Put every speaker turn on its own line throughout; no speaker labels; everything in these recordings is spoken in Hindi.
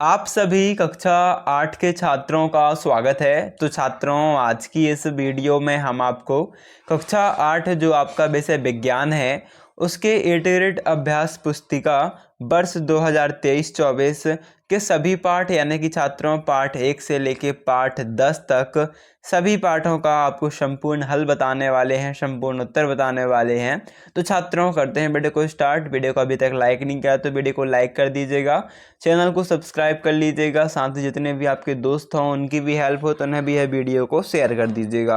आप सभी कक्षा 8 के छात्रों का स्वागत है। तो छात्रों, आज की इस वीडियो में हम आपको कक्षा 8 जो आपका विषय विज्ञान है उसके इटरेट अभ्यास पुस्तिका वर्ष 2023-24 के सभी पाठ यानी कि छात्रों पाठ 1 से लेके पाठ 10 तक सभी पाठों का आपको संपूर्ण हल बताने वाले हैं, संपूर्ण उत्तर बताने वाले हैं। तो छात्रों, करते हैं वीडियो को स्टार्ट। वीडियो को अभी तक लाइक नहीं किया तो वीडियो को लाइक कर दीजिएगा, चैनल को सब्सक्राइब कर लीजिएगा, साथ ही जितने भी आपके दोस्त हों उनकी भी हेल्प हो तो उन्हें भी यह वीडियो को शेयर कर दीजिएगा।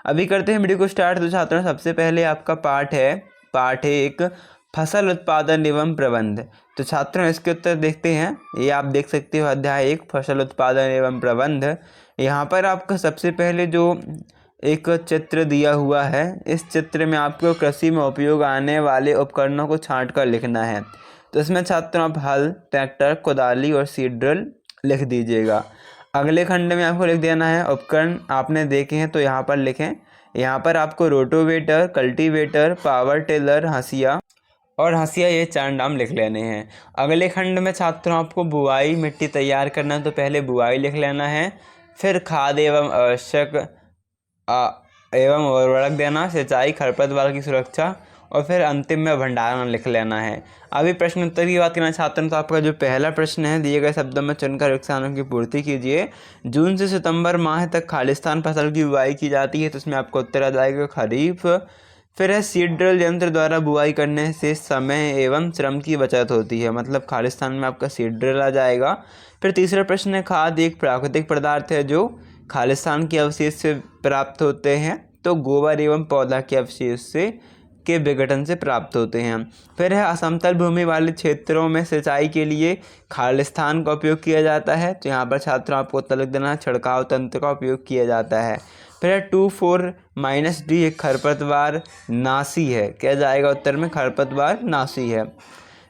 अभी करते हैं वीडियो को स्टार्ट। तो छात्रों, सबसे पहले आपका पाठ है पाठ 1 फसल उत्पादन एवं प्रबंध। तो छात्रों, इसके उत्तर देखते हैं। ये आप देख सकते हो अध्याय 1 फसल उत्पादन एवं प्रबंध। यहाँ पर आपका सबसे पहले जो एक चित्र दिया हुआ है, इस चित्र में आपको कृषि में उपयोग आने वाले उपकरणों को छांट कर लिखना है। तो इसमें छात्रों आप हल, ट्रैक्टर, कुदाली और सीड ड्रिल लिख दीजिएगा। अगले खंड में आपको लिख देना है उपकरण आपने देखे हैं तो यहाँ पर लिखें। यहाँ पर आपको रोटोवेटर, कल्टीवेटर, पावर टिलर, हंसिया और हंसिया, ये 4 नाम लिख लेने हैं। अगले खंड में छात्रों आपको बुआई, मिट्टी तैयार करना है तो पहले बुआई लिख लेना है, फिर खाद एवं आवश्यक एवं उर्वरक देना, सिंचाई, खरपतवार की सुरक्षा और फिर अंतिम में भंडारण लिख लेना है। अभी प्रश्न उत्तर की बात करना छात्रों, तो आपका जो पहला प्रश्न है, दिए गए शब्दों में चुनकर स्थानों की पूर्ति कीजिए। जून से सितंबर माह तक खालिस्तान फसल की बुआई की जाती है, तो इसमें आपको उत्तर आ जाएगा खरीफ। फिर है सीड ड्रिल यंत्र द्वारा बुआई करने से समय एवं श्रम की बचत होती है, मतलब खालिस्तान में आपका सीड ड्रिल आ जाएगा। फिर तीसरा प्रश्न है खाद एक प्राकृतिक पदार्थ है जो खालिस्तान के अवशेष से प्राप्त होते हैं, तो गोबर एवं पौधा के अवशेष से के विघटन से प्राप्त होते हैं। फिर है असमतल भूमि वाले क्षेत्रों में सिंचाई के लिए खालिस्तान का उपयोग किया जाता है, तो यहाँ पर छात्रों आपको उत्तर लिख देना, छिड़काव तंत्र का उपयोग किया जाता है। फिर है 2,4-D एक खरपतवार नाशी है, क्या जाएगा उत्तर में, खरपतवार नाशी है।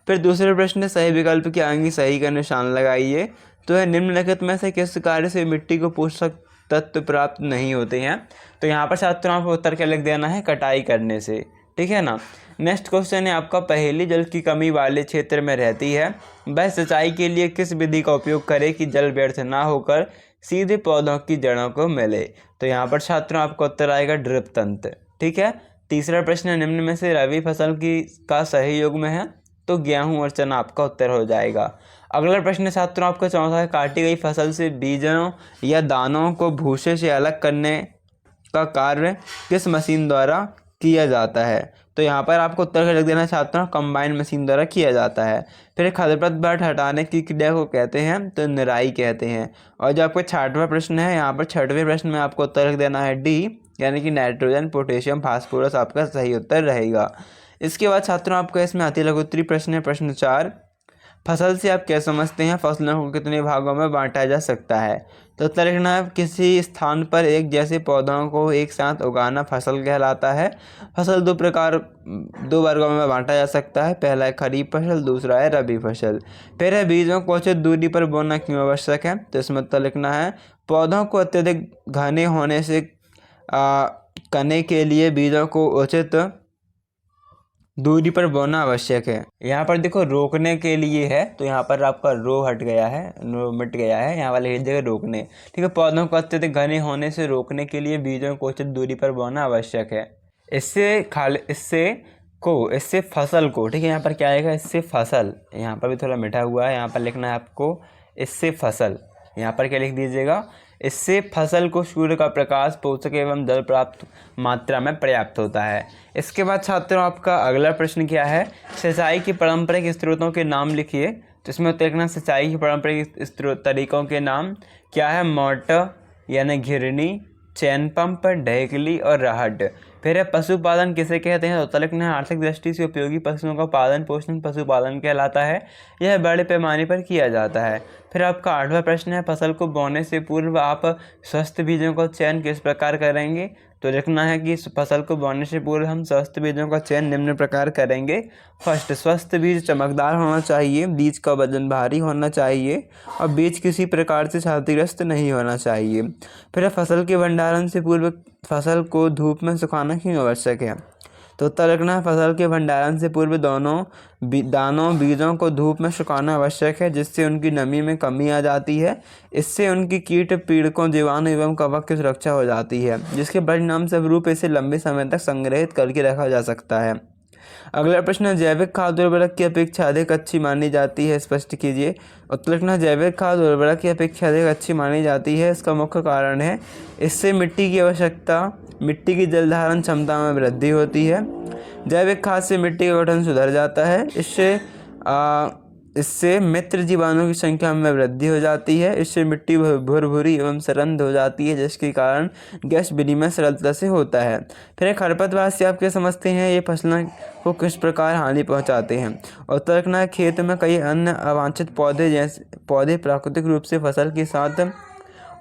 फिर दूसरे प्रश्न, सही विकल्प के आगे सही का निशान लगाइए। तो है निम्नलिखित में से किस कार्य से मिट्टी को पोषक तत्व प्राप्त नहीं होते हैं, तो यहाँ पर छात्रों आपको उत्तर क्या लिख देना है, कटाई करने से, ठीक है ना। नेक्स्ट क्वेश्चन है आपका, पहेली जल की कमी वाले क्षेत्र में रहती है, वह सिंचाई के लिए किस विधि का उपयोग करे कि जल व्यर्थ ना होकर सीधे पौधों की जड़ों को मिले, तो यहाँ पर छात्रों आपका उत्तर आएगा ड्रिप तंत्र, ठीक है। तीसरा प्रश्न, निम्न में से रबी फसल की का सही युग में है, तो गेहूं और चना आपका उत्तर हो जाएगा। अगला प्रश्न छात्रों आपका चौथा है, काटी गई फसल से बीजों या दानों को भूसे से अलग करने का कार्य किस मशीन द्वारा किया जाता है, तो यहाँ पर आपको उत्तर लिख देना छात्रों, कंबाइन मशीन द्वारा किया जाता है। फिर खरपतवार हटाने की क्रिया को कहते हैं, तो निराई कहते हैं। और जो आपका 6वां प्रश्न है, यहाँ पर 6वें प्रश्न में आपको उत्तर लिख देना है डी, यानी कि नाइट्रोजन, पोटेशियम, फास्फोरस आपका सही उत्तर रहेगा। इसके बाद छात्रों आपका इसमें अति लघुत्तरीय प्रश्न है, प्रश्न 4, फसल से आप क्या समझते हैं, फसलों को कितने भागों में बांटा जा सकता है, तो उत्तर लिखना है, किसी स्थान पर एक जैसे पौधों को एक साथ उगाना फसल कहलाता है। फसल दो वर्गों में बांटा जा सकता है, पहला है खरीफ फसल, दूसरा है रबी फसल। फिर है बीजों को उचित दूरी पर बोना क्यों आवश्यक है, तो इसमें उत्तर लिखना है, पौधों को अत्यधिक घने होने से करने के लिए बीजों को उचित दूरी पर बोना आवश्यक है। यहाँ पर देखो रोकने के लिए है, तो यहाँ पर आपका रो हट गया है, रो मिट गया है, यहाँ वाले एक जगह रोकने, ठीक है। पौधों को अत्यधिक घने होने से रोकने के लिए बीजों को उचित दूरी पर बोना आवश्यक है। इससे फसल को, ठीक है, यहाँ पर क्या आएगा, इससे फसल, यहाँ पर भी थोड़ा मिटा हुआ है, यहाँ पर लिखना है आपको इससे फसल, यहाँ पर क्या लिख दीजिएगा, इससे फसल को सूर्य का प्रकाश, पोषक एवं जल प्राप्त मात्रा में पर्याप्त होता है। इसके बाद छात्रों आपका अगला प्रश्न क्या है, सिंचाई के पारंपरिक स्रोतों के नाम लिखिए, तो इसमें उत्तर लिखना, सिंचाई के पारंपरिक तरीकों के नाम क्या है, मोटर यानी घिरनी, चैन पंप, ढेकली और रहट। फिर है पशुपालन किसे कहते हैं, तो उत्तर लिखना है, आर्थिक दृष्टि से उपयोगी पशुओं का पालन पोषण पशुपालन कहलाता है, यह बड़े पैमाने पर किया जाता है। फिर आपका 8वां प्रश्न है, फसल को बोने से पूर्व आप स्वस्थ बीजों का चयन किस प्रकार करेंगे, तो लिखना है कि फसल को बोने से पूर्व हम स्वस्थ बीजों का चयन निम्न प्रकार करेंगे। फर्स्ट, स्वस्थ बीज चमकदार होना चाहिए, बीज का वजन भारी होना चाहिए और बीज किसी प्रकार से क्षतिग्रस्त नहीं होना चाहिए। फिर फसल के भंडारण से पूर्व फसल को धूप में सुखाना क्यों आवश्यक है, तो उत्तर लिखना है फसल के भंडारण से पूर्व दानों बीजों को धूप में सुखाना आवश्यक है, जिससे उनकी नमी में कमी आ जाती है। इससे उनकी कीट पीड़कों, जीवाणु एवं कवक की सुरक्षा हो जाती है, जिसके परिणाम स्वरूप इसे लंबे समय तक संग्रहित करके रखा जा सकता है। अगला प्रश्न है, जैविक खाद उर्वरक की अपेक्षा अधिक अच्छी मानी जाती है, स्पष्ट कीजिए। उत्तर लिखना, जैविक खाद उर्वरक की अपेक्षा अधिक अच्छी मानी जाती है। इसका मुख्य कारण है इससे मिट्टी की जल धारण क्षमता में वृद्धि होती है। जैविक खाद से मिट्टी का गठन सुधर जाता है। इससे मित्र जीवाणुओं की संख्या में वृद्धि हो जाती है। इससे मिट्टी भुरभुरी एवं सरंध हो जाती है, जिसके कारण गैस विनिमय सरलता से होता है। फिर खरपतवार से आप क्या समझते हैं, ये फसलों को किस प्रकार हानि पहुंचाते हैं। उत्तर लिखना है, खेत में कई अन्य अवांछित पौधे प्राकृतिक रूप से फसल के साथ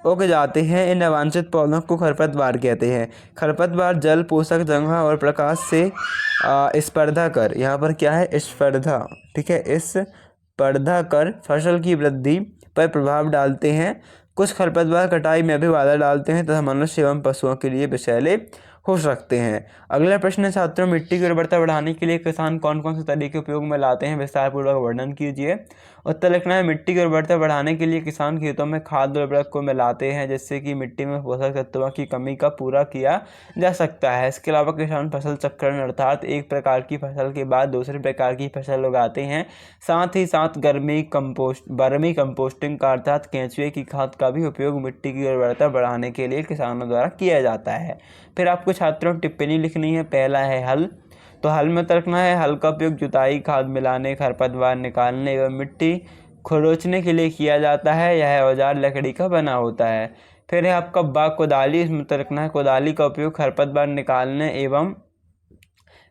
उग जाते हैं। इन अवांछित पौधों को खरपतवार कहते हैं। खरपतवार जल, पोषक, जगह और प्रकाश से स्पर्धा कर, यहाँ पर क्या है, स्पर्धा, ठीक है, इस स्पर्धा कर फसल की वृद्धि पर प्रभाव डालते हैं। कुछ खरपतवार कटाई में भी बाधा डालते हैं तथा मनुष्य एवं पशुओं के लिए विषैले हो सकते हैं। अगला प्रश्न है, छात्रों, मिट्टी की उर्वरता बढ़ाने के लिए किसान कौन कौन से तरीके उपयोग में लाते हैं, विस्तार पूर्वक वर्णन कीजिए। उत्तर लिखना है, मिट्टी की उर्वरता बढ़ाने के लिए किसान खेतों में खाद उर्वरक को मिलाते हैं, जिससे कि मिट्टी में पोषक तत्वों की कमी का पूरा किया जा सकता है। इसके अलावा किसान फसल चक्रण अर्थात एक प्रकार की फसल के बाद दूसरे प्रकार की फसल उगाते हैं। साथ ही साथ वर्मी कंपोस्टिंग का अर्थात केंचुए की खाद का भी उपयोग मिट्टी की उर्वरता बढ़ाने के लिए किसानों द्वारा किया जाता है। फिर आपको छात्रों टिप्पणी लिखनी है। पहला है हल, तो हल में तर्कना है, हल का उपयोग जुताई, खाद मिलाने, खरपतवार निकालने एवं मिट्टी खुरोचने के लिए किया जाता है। यह औजार लकड़ी का बना होता है। फिर है आपका कुदाली, इसमें तर्कना है, कुदाली का उपयोग खरपतवार निकालने एवं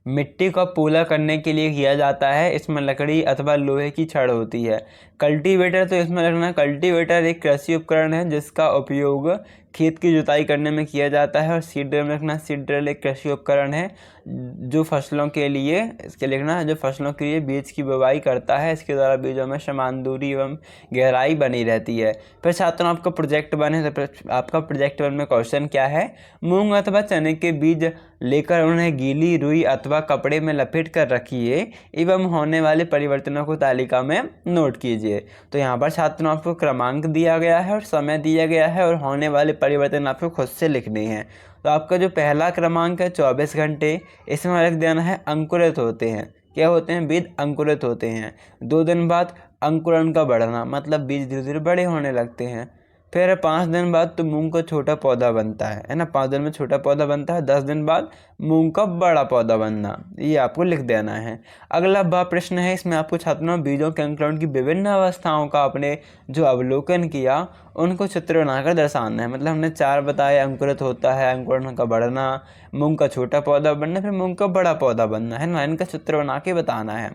मिट्टी को पूला करने के लिए किया जाता है। इसमें लकड़ी अथवा लोहे की छड़ होती है। कल्टीवेटर, तो इसमें रखना है, कल्टीवेटर एक कृषि उपकरण है जिसका उपयोग खेत की जुताई करने में किया जाता है। और सीड ड्रिल में रखना, सीड ड्रिल एक कृषि उपकरण है जो फसलों के लिए, इसके लिखना है, जो फसलों के लिए बीज की बुवाई करता है। इसके द्वारा बीजों में समान दूरी एवं गहराई बनी रहती है। फिर छात्रों, आपका प्रोजेक्ट बने, तो आपका प्रोजेक्ट वन में क्वेश्चन क्या है, मूंग अथवा चने के बीज लेकर उन्हें गीली रुई अथवा कपड़े में लपेट कर रखिए एवं होने वाले परिवर्तनों को तालिका में नोट कीजिए। तो यहाँ पर छात्रों आपको क्रमांक दिया गया है और समय दिया गया है और होने वाले परिवर्तन आपको खुद से लिखने हैं। तो आपका जो पहला क्रमांक है 24 घंटे, इसमें लिख देना है अंकुरित होते हैं। क्या होते हैं, बीज अंकुरित होते हैं। 2 दिन बाद अंकुरण का बढ़ना, मतलब बीज धीरे धीरे बड़े होने लगते हैं। फिर 5 दिन बाद तो मूंग का छोटा पौधा बनता है ना, 5 दिन में छोटा पौधा बनता है। 10 दिन बाद मूंग का बड़ा पौधा बनना, ये आपको लिख देना है। अगला प्रश्न है, इसमें आपको छात्रों बीजों के अंकुरण की विभिन्न अवस्थाओं का आपने जो अवलोकन किया उनको चित्र बनाकर दर्शाना है। मतलब हमने 4 बताए, अंकुरित होता है, अंकुरण का बढ़ना, मूंग का छोटा पौधा बनना, फिर मूंग का बड़ा पौधा बनना, है ना, इनका चित्र बना के बताना है।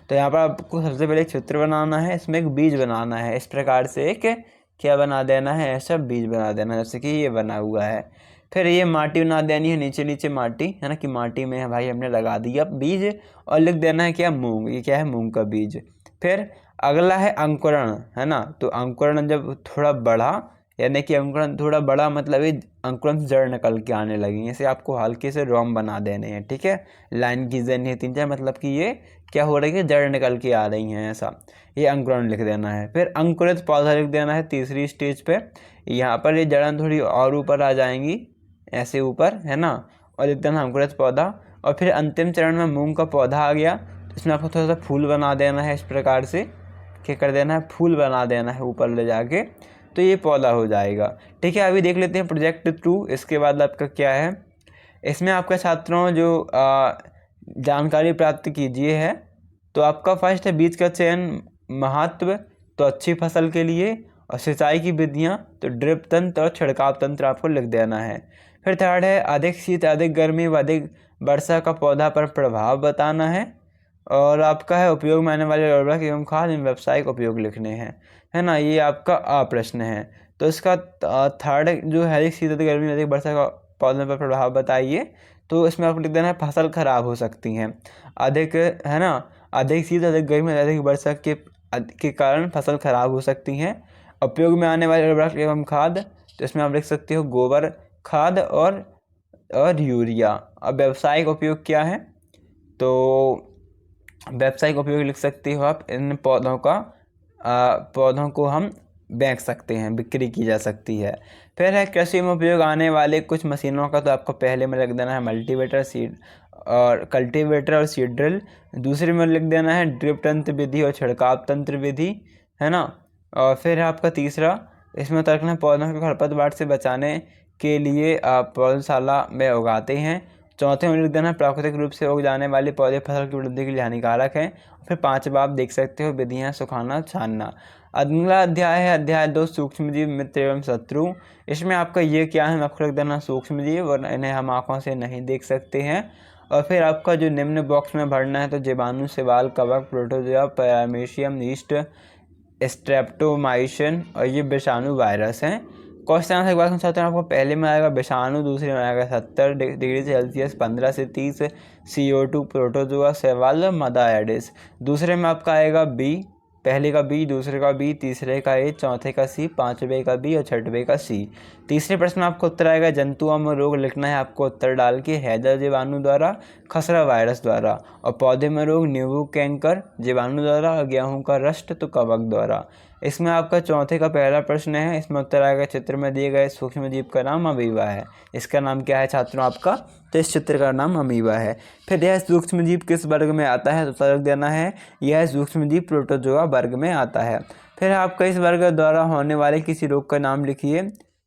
तो यहाँ पर आपको सबसे पहले एक चित्र बनाना है, इसमें एक बीज बनाना है। इस प्रकार से एक क्या बना देना है, ऐसा बीज बना देना, जैसे कि ये बना हुआ है। फिर ये माटी बना देनी है, नीचे नीचे माटी, है ना, कि माटी में है भाई हमने लगा दिया बीज, और लिख देना है क्या, मूंग, ये क्या है, मूंग का बीज। फिर अगला है अंकुरण, है ना, तो अंकुरण जब थोड़ा बढ़ा, यानी कि अंकुरण थोड़ा बड़ा, मतलब ये अंकुरण से जड़ निकल के आने लगी, ऐसे आपको हल्के से रोम बना देने हैं, ठीक है, लाइन की देनी है 3-4, मतलब कि ये क्या हो रही है, जड़ निकल के आ रही हैं, ऐसा ये अंकुरण लिख देना है। फिर अंकुरित पौधा लिख देना है तीसरी स्टेज पे। यहाँ पर ये जड़ें थोड़ी और ऊपर आ जाएंगी, ऐसे ऊपर, है ना, और लिख देना अंकुरित पौधा। और फिर अंतिम चरण में मूंग का पौधा आ गया, तो इसमें आपको थोड़ा सा फूल बना देना है, इस प्रकार से क्या कर देना है, फूल बना देना है ऊपर ले जाके, तो ये पौधा हो जाएगा। ठीक है, अभी देख लेते हैं प्रोजेक्ट 2। इसके बाद आपका क्या है, इसमें आपका छात्रों जो जानकारी प्राप्त कीजिए है। तो आपका फर्स्ट है बीज का चयन, महत्व, तो अच्छी फसल के लिए, और सिंचाई की विधियाँ, तो ड्रिप तंत्र और छिड़काव तंत्र आपको लिख देना है। फिर थर्ड है अधिक शीत, अधिक गर्मी व अधिक वर्षा का पौधा पर प्रभाव बताना है। और आपका है उपयोग में आने वाले उर्वरक एवं खाद एवं व्यावसायिक उपयोग लिखने हैं, है ना, ये आपका प्रश्न है। तो इसका थर्ड जो है अधिक शीत, अधिक गर्मी, अधिक वर्षा का पौधों पर प्रभाव बताइए। तो इसमें आपको लिख देना है फसल खराब हो सकती हैं, अधिक, है ना, अधिक शीत, अधिक गर्मी, अधिक वर्षा के कारण फसल खराब हो सकती हैं। उपयोग में आने वाले उर्वरक एवं खाद, तो इसमें आप लिख सकते हो गोबर खाद और यूरिया। अब व्यावसायिक उपयोग क्या है, तो व्यावसायिक उपयोग लिख सकते हो आप। इन पौधों को हम बेच सकते हैं, बिक्री की जा सकती है। फिर है कृषि में उपयोग आने वाले कुछ मशीनों का, तो आपको पहले में लिख देना है मल्टीवेटर, सीड और कल्टीवेटर और सीड ड्रिल। दूसरे में लिख देना है ड्रिप तंत्र विधि और छिड़काव तंत्र विधि, है ना। और फिर है आपका तीसरा, इसमें तो रखना पौधों को खरपतवार से बचाने के लिए पौधशाला में उगाते हैं। चौथे में लिख देना प्राकृतिक रूप से उग जाने वाले पौधे फसल की वृद्धि के लिए हानिकारक हैं। फिर पांचवा आप देख सकते हो विधियां सुखाना छानना। अगला अध्याय है अध्याय 2, सूक्ष्मजीव मित्र एवं शत्रु। इसमें आपका ये क्या है, आपको लिख देना सूक्ष्मजीव, और इन्हें हम आँखों से नहीं देख सकते हैं। और फिर आपका जो निम्न बॉक्स में भरना है, तो जीवाणु, शैवाल, कवक, प्रोटोजोआ, पैरामीशियम, यीस्ट, स्ट्रेप्टोमाइसिन और ये विषाणु वायरस हैं। क्वेश्चन आंसर के बाद हम चाहते हैं आपको पहले में आएगा विषाणु, दूसरे में आएगा 70 डिग्री सेल्सियस 15 से 30, CO2 प्रोटोजोआ, शैवाल, मदा एडिस। दूसरे में आपका आएगा बी, पहले का बी, दूसरे का बी, तीसरे का ए, चौथे का सी, पांचवे का बी और छठवें का सी। तीसरे प्रश्न में आपको उत्तर आएगा जंतुओं में रोग, लिखना है आपको उत्तर डाल के हैजा जीवाणु द्वारा, खसरा वायरस द्वारा। और पौधे में रोग नींबू कैंकर जीवाणु द्वारा, और गेहूं का रस्ट तो कवक द्वारा। इसमें आपका चौथे का पहला प्रश्न है, इसमें उत्तर आएगा चित्र में दिए गए सूक्ष्म जीव का नाम अमीबा है। इसका नाम क्या है छात्रों आपका, तो इस चित्र का नाम अमीबा है। फिर यह सूक्ष्म जीव किस वर्ग में आता है, तो उत्तर देना है यह सूक्ष्म जीव प्रोटोजोआ वर्ग में आता है। फिर आपका इस वर्ग द्वारा होने वाले किसी रोग का नाम लिखिए,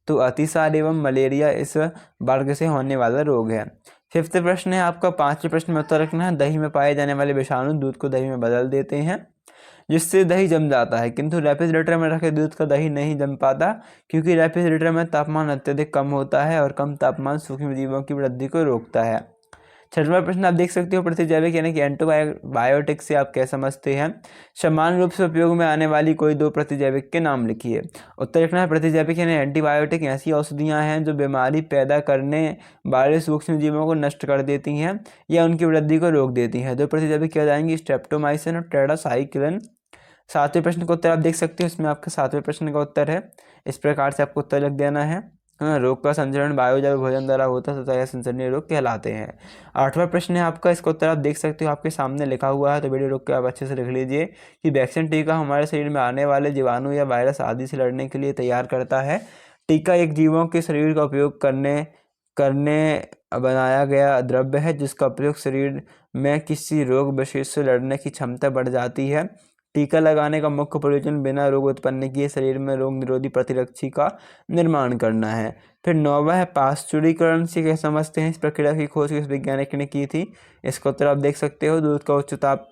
तो अतिसार एवं मलेरिया इस वर्ग से होने वाला रोग है। फिफ्थ प्रश्न है आपका, पांचवें प्रश्न में उत्तर रखना है दही में पाए जाने वाले विषाणु दूध को दही में बदल देते हैं जिससे दही जम जाता है, किंतु रेफ्रिजरेटर में रखे दूध का दही नहीं जम पाता, क्योंकि रेफ्रिजरेटर में तापमान अत्यधिक कम होता है और कम तापमान सूक्ष्म जीवों की वृद्धि को रोकता है। छठवां प्रश्न आप देख सकते हो, प्रतिजैविक यानी कि एंटीबायोटिक से आप क्या समझते हैं। समान रूप से उपयोग में आने वाली कोई दो प्रतिजैविक के नाम लिखिए। उत्तर लिखना है प्रतिजैविक यानी एंटीबायोटिक ऐसी औषधियां हैं जो बीमारी पैदा करने वाले सूक्ष्म जीवों को नष्ट कर देती हैं या उनकी वृद्धि को रोक देती हैं। दो प्रतिजैविक क्या जाएंगी, स्ट्रेप्टोमाइसिन और टेट्रासाइक्लिन। सातवें प्रश्न का उत्तर आप देख सकते हो, इसमें आपका सातवें प्रश्न का उत्तर है, इस प्रकार से आपको उत्तर लिख देना है। रोग का संचरण वायुजल भोजन द्वारा होता है तथा यह संसर्गीय रोग कहलाते हैं। आठवां प्रश्न है आपका, इसका उत्तर आप देख सकते हो आपके सामने लिखा हुआ है, तो वीडियो रोक के आप अच्छे से लिख लीजिए कि वैक्सीन टीका हमारे शरीर में आने वाले जीवाणु या वायरस आदि से लड़ने के लिए तैयार करता है। टीका एक जीवों के शरीर का उपयोग करने बनाया गया द्रव्य है जिसका प्रयोग शरीर में किसी रोग विशेष से लड़ने की क्षमता बढ़ जाती है। टीका लगाने का मुख्य प्रयोजन बिना रोग उत्पन्न किए शरीर में रोग निरोधी प्रतिरक्षी का निर्माण करना है। फिर नौवां है पाश्चुरीकरण से क्या समझते हैं, इस प्रक्रिया की खोज किस वैज्ञानिक ने की थी। इसका उत्तर आप देख सकते हो, दूध का उच्च ताप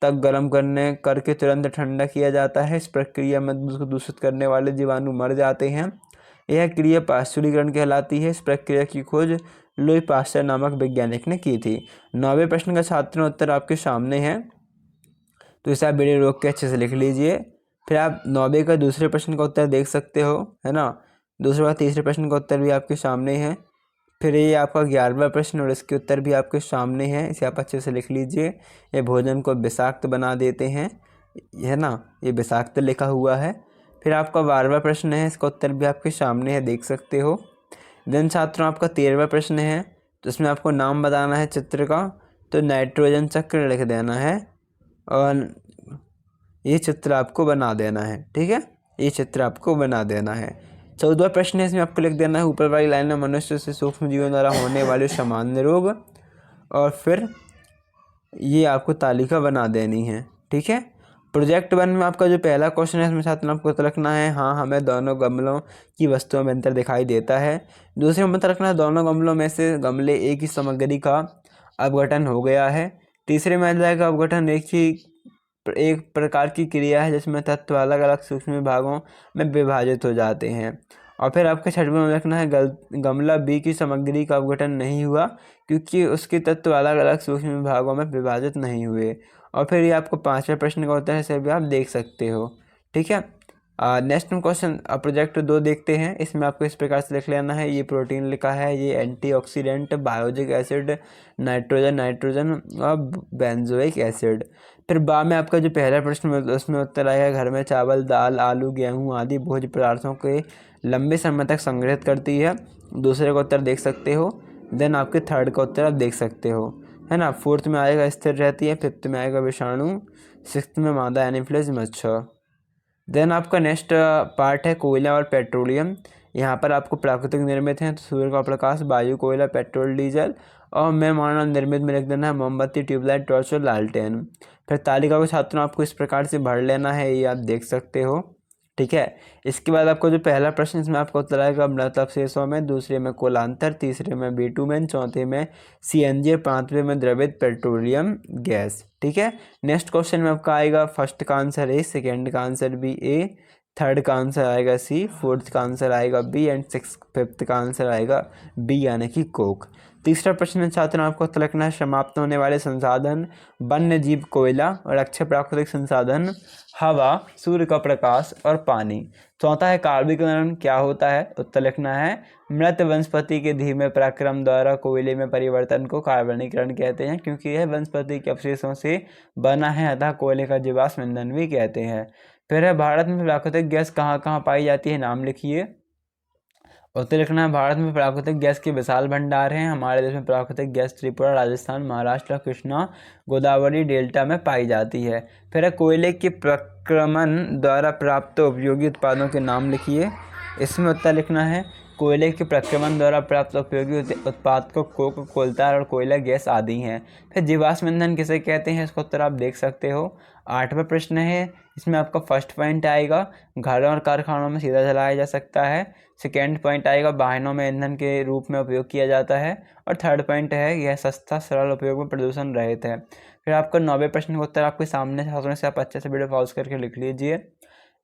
तक गर्म करके तुरंत ठंडा किया जाता है। इस प्रक्रिया में दूध को दूषित करने वाले जीवाणु मर जाते हैं। यह क्रिया पाश्चुरीकरण कहलाती है। इस प्रक्रिया की खोज लुई पाश्चर नामक वैज्ञानिक ने की थी। 9वें प्रश्न का छात्रों उत्तर आपके सामने है, तो इसे आप वीडियो रोक के अच्छे से लिख लीजिए। फिर आप 9वें का दूसरे प्रश्न का उत्तर देख सकते हो, है ना। दूसरे और तीसरे प्रश्न का उत्तर भी आपके सामने है। फिर ये आपका 11वां प्रश्न और इसके उत्तर भी आपके सामने है, इसे आप अच्छे से लिख लीजिए। ये भोजन को विषाक्त बना देते हैं, है ना, ये विषाक्त लिखा हुआ है। फिर आपका 12वां प्रश्न है, इसका उत्तर भी आपके सामने है, देख सकते हो। देन छात्रों आपका 13वां प्रश्न है, तो इसमें आपको नाम बताना है चित्र का, तो नाइट्रोजन चक्र लिख देना है और ये चित्र आपको बना देना है, ठीक है, ये चित्र आपको बना देना है। 14वां प्रश्न है, इसमें आपको लिख देना है ऊपर वाली लाइन में मनुष्य से सूक्ष्म जीवों द्वारा होने वाले सामान्य रोग, और फिर ये आपको तालिका बना देनी है, ठीक है। प्रोजेक्ट 1 में आपका जो पहला क्वेश्चन है, इसमें छात्रों आपको उत्तर लिखना है हाँ हमें दोनों गमलों की वस्तुओं में अंतर दिखाई देता है। दूसरे में उत्तर लिखना है दोनों गमलों में से गमले एक ही सामग्री का अपघटन हो गया है। तीसरे में आ जाएगा अपघटन एक प्रकार की क्रिया है जिसमें तत्व अलग अलग सूक्ष्म भागों में विभाजित हो जाते हैं। और फिर आपके छठवें में लिखना है गमला बी की सामग्री का अपघटन नहीं हुआ क्योंकि उसके तत्व अलग अलग सूक्ष्म भागों में विभाजित नहीं हुए। और फिर ये आपको 5वें प्रश्न का उत्तर है, इसे भी आप देख सकते हो, ठीक है। नेक्स्ट क्वेश्चन प्रोजेक्ट 2 देखते हैं। इसमें आपको इस प्रकार से लिख लेना है, ये प्रोटीन लिखा है, ये एंटीऑक्सीडेंट, बायोजिक एसिड, नाइट्रोजन और बेंजोइक एसिड। फिर बाद में आपका जो पहला प्रश्न उसमें उत्तर आएगा घर में चावल, दाल, आलू, गेहूं आदि भोज्य पदार्थों के लंबे समय तक संग्रहित करती है। दूसरे का उत्तर देख सकते हो। देन आपके थर्ड का उत्तर आप देख सकते हो। है ना। फोर्थ में आएगा स्थिर रहती है, फिफ्थ में आएगा विषाणु, सिक्स्थ में मादा एनीफिलिस मच्छर। देन आपका नेक्स्ट पार्ट है कोयला और पेट्रोलियम। यहाँ पर आपको प्राकृतिक निर्मित हैं तो सूर्य का प्रकाश, वायु, कोयला, पेट्रोल, डीजल, और मैं मानव निर्मित में लिख देना है मोमबत्ती, ट्यूबलाइट, टॉर्च और लालटेन। फिर तालिका को छात्रों आपको इस प्रकार से भर लेना है, ये आप देख सकते हो, ठीक है। इसके बाद आपको जो पहला प्रश्न इसमें आपका उत्तर आएगा मृत अवशेषों में, दूसरे में कुलांतर, तीसरे में बिटुमेन, चौथे में सीएनजी, पांचवें में द्रवित पेट्रोलियम गैस, ठीक है। नेक्स्ट क्वेश्चन में आपका आएगा फर्स्ट का आंसर ए, सेकेंड का आंसर बी, ए, थर्ड का आंसर आएगा सी, फोर्थ का आंसर आएगा बी एंड फिफ्थ का आंसर आएगा बी यानी कि कोक। तीसरा प्रश्न छात्रों आपको उत्तर लिखना है समाप्त होने वाले संसाधन, वन्य जीव कोयला, और अक्षय प्राकृतिक संसाधन हवा, सूर्य का प्रकाश और पानी। चौथा है कार्बनीकरण क्या होता है, उत्तर लिखना है मृत वनस्पति के धीमे पराक्रम द्वारा कोयले में परिवर्तन को कार्बनीकरण कहते हैं, क्योंकि यह वनस्पति के अवशेषों से बना है, अतः कोयले का जीवाश्म ईंधन भी कहते हैं। फिर है भारत में प्राकृतिक गैस कहाँ कहाँ पाई जाती है, नाम लिखिए। उत्तर लिखना है भारत में प्राकृतिक गैस के विशाल भंडार हैं। हमारे देश में प्राकृतिक गैस त्रिपुरा, राजस्थान, महाराष्ट्र, कृष्णा, गोदावरी डेल्टा में पाई जाती है। फिर है कोयले के प्रक्रमण द्वारा प्राप्त उपयोगी उत्पादों के नाम लिखिए। इसमें उत्तर लिखना है कोयले के प्रक्रमण द्वारा प्राप्त उपयोगी उत्पाद को कोक, कोलतार और कोयला गैस आदि हैं। फिर जीवाश्म ईंधन किसे कहते हैं, इसका उत्तर आप देख सकते हो। आठवां प्रश्न है, इसमें आपका फर्स्ट पॉइंट आएगा घरों और कारखानों में सीधा जलाया जा सकता है। सेकेंड पॉइंट आएगा वाहनों में ईंधन के रूप में उपयोग किया जाता है। और थर्ड पॉइंट है यह सस्ता, सरल उपयोग में प्रदूषण रहित है। फिर आपका 9वें प्रश्न का उत्तर आपके सामने छात्रों से आप अच्छे से वीडियो पॉज करके लिख लीजिए।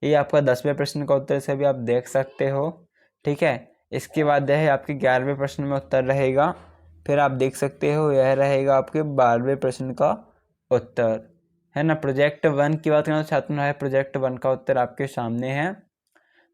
ये आपका 10वें प्रश्न का उत्तर से भी आप देख सकते हो, ठीक है। इसके बाद यह आपके 11वें प्रश्न में उत्तर रहेगा। फिर आप देख सकते हो यह रहेगा आपके 12वें प्रश्न का उत्तर, है ना। प्रोजेक्ट 1 की बात करें तो छात्रों है प्रोजेक्ट 1 का उत्तर आपके सामने है।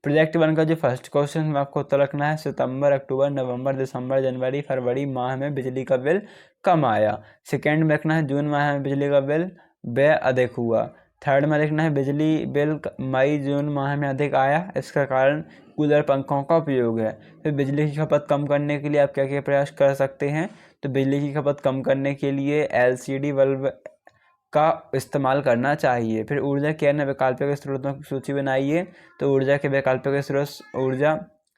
प्रोजेक्ट 1 का जो फर्स्ट क्वेश्चन में आपको उत्तर रखना है सितंबर, अक्टूबर, नवंबर, दिसंबर, जनवरी, फरवरी माह में बिजली का बिल कम आया। सेकेंड में रखना है जून माह में बिजली का बिल व्यय अधिक हुआ। थर्ड में लिखना है बिजली बिल मई जून माह में अधिक आया, इसका कारण कूलर पंखों का उपयोग है। फिर बिजली की खपत कम करने के लिए आप क्या क्या प्रयास कर सकते हैं, तो बिजली की खपत कम करने के लिए LCD बल्ब का इस्तेमाल करना चाहिए। फिर ऊर्जा के अन्य वैकल्पिक स्रोतों की सूची बनाइए, तो ऊर्जा के वैकल्पिक स्रोत